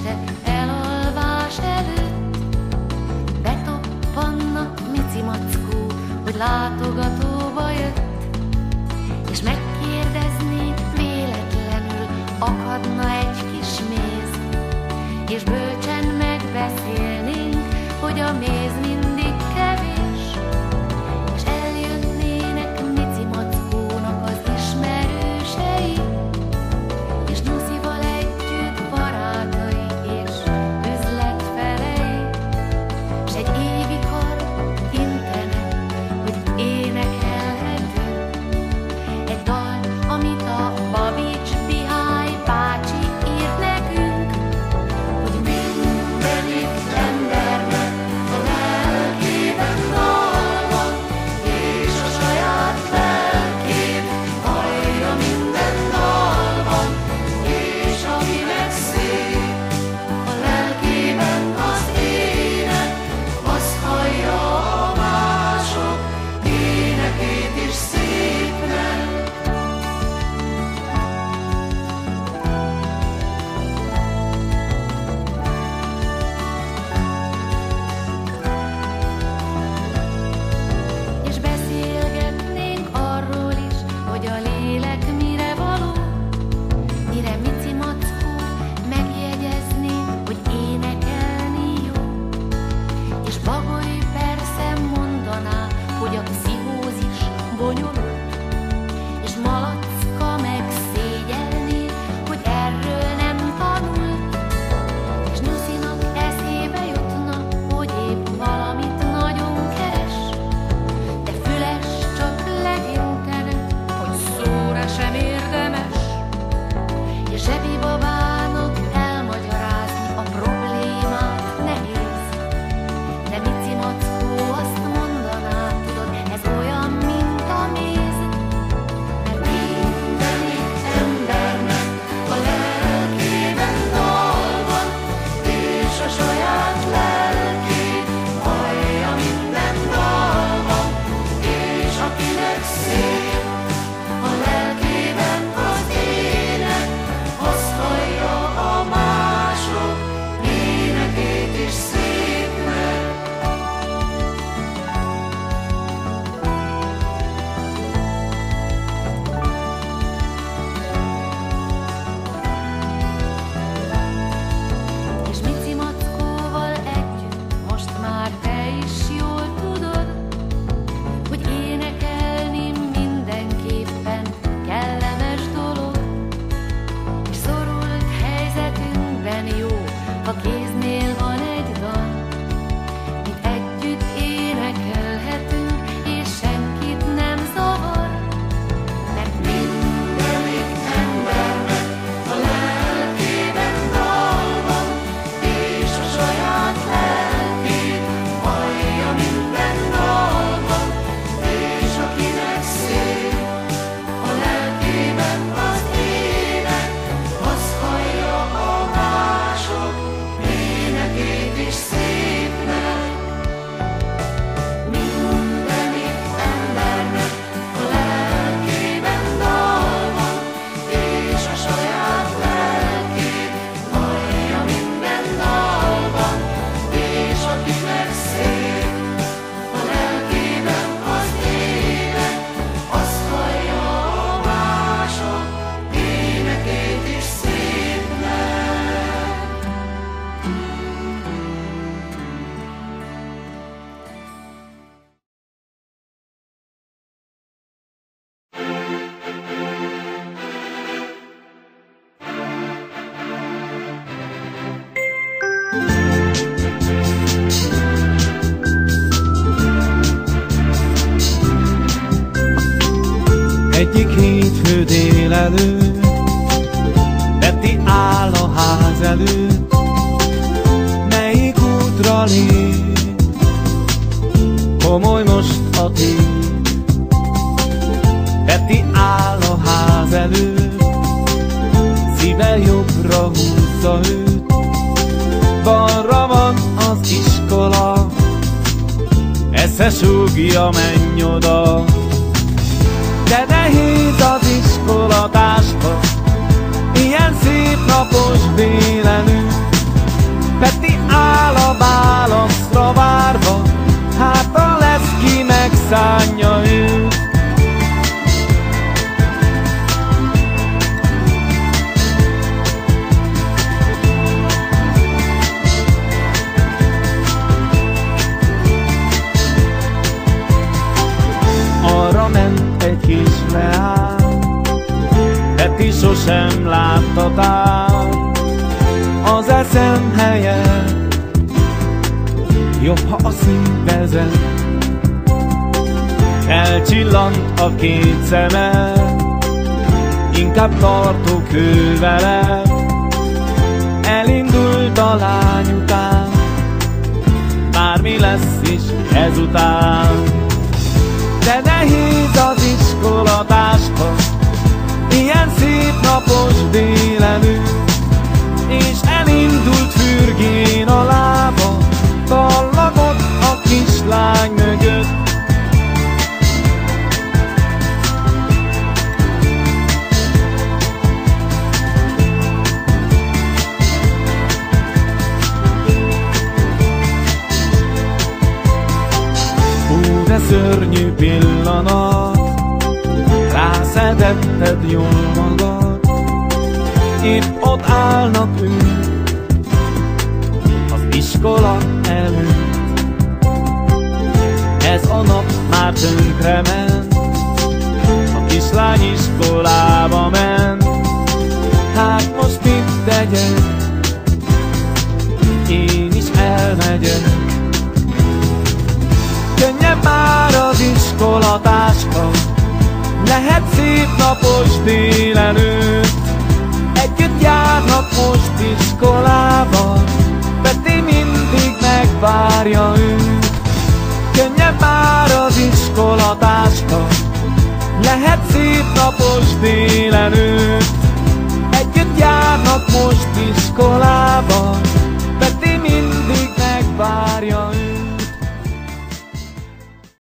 este elalvás előtt betoppanna Mici Mackó, hogy látogatóba jött, és megkérdezné, véletlenül akadna egy kis méz, és bölcsen megbeszélnénk, hogy a méz mindig kevés, és eljönnének Mici Mackónak az ismerősei, és Nyuszival együtt barátai és üzletfelei, s egy évi kar intene, hogy énekelhetünk egy dal, amit a Babics Mihály bácsi írt nekünk, hogy mindenik embernek a lelkében dal van, és a saját lelkén hallja minden dalban, és akinek szép a lelkében az ének, az hallja a mások énekét is szépnek. És beszélgetnénk arról is, hogy a lélek mire való, mire Mici Mackó megjegyezné, hogy énekelni jó. És Bagoly persze mondaná, hogy a pszichózis bonyolult, és Malacka meg szégyelné, hogy erről nem tanult, és Nyuszinak eszébe jutna, hogy épp valamit nagyon keres, de Füles csak legintene, hogy szóra sem érdemes, és Zsebi babának elmagyarázni a problémát nehéz, de Mici Mackó azt mondaná, tudod, ez olyan, mint a méz, mert mindenik embernek a lelkében dal van, és a saját lelkén hallja minden dalban, és akinek szép a lelkében az ének, az hallja a mások énekét is szépnek. És Mici Mackóval együtt most már te is jól tudod, hogy énekelni mindenképpen kellemes dolog, és szorult helyzetünkben jó, ha kéznél van egy dal, mit együtt énekelhetünk, és senkit nem zavar, mert mindenik embernek a lelkében dal van, és a saját lelkén hallja minden dalban, és akinek szép a lelkében az ének, az hallja a mások énekét is szépnek. Mindenik embernek a lelkében dal van, és a saját lelkén hallja minden dalban, és akinek szép a lelkében az ének, az hallja a mások énekét is szépnek. Egyik hétfő délelőtt Betty áll a ház előtt, melyik útra lép, komoly most a tét. Betty áll a ház előtt, szíve jobbra húzza őt, balra van az iskola, esze súgja, menj oda. De nehéz az iskolatáska, ilyen szép napos délelőtt, sem láttatál. Az eszem helye jobb, ha a színvezet. Elcsillant a két szemed, inkább tartok ő vele. Elindult a lány után, bármi lesz is ezután. De nehéz az iskolatáska, ilyen szép napos délelőtt, és elindult fürgén a lába, ballagott a kislány mögött. De szörnyű pillanat, rászedetted jól magad. Épp ott állnak ők az iskola előtt. Ez a nap már tönkrement, a kislány iskolába ment. Hát most mit tegyek, én is elmegyek. Könnyebb már az iskolatáska, lehet szép napos délelőtt. Együtt járnak most iskolába, Peti mindig megvárja őt. Könnyebb már az iskolatáska, lehet szép napos délelőtt.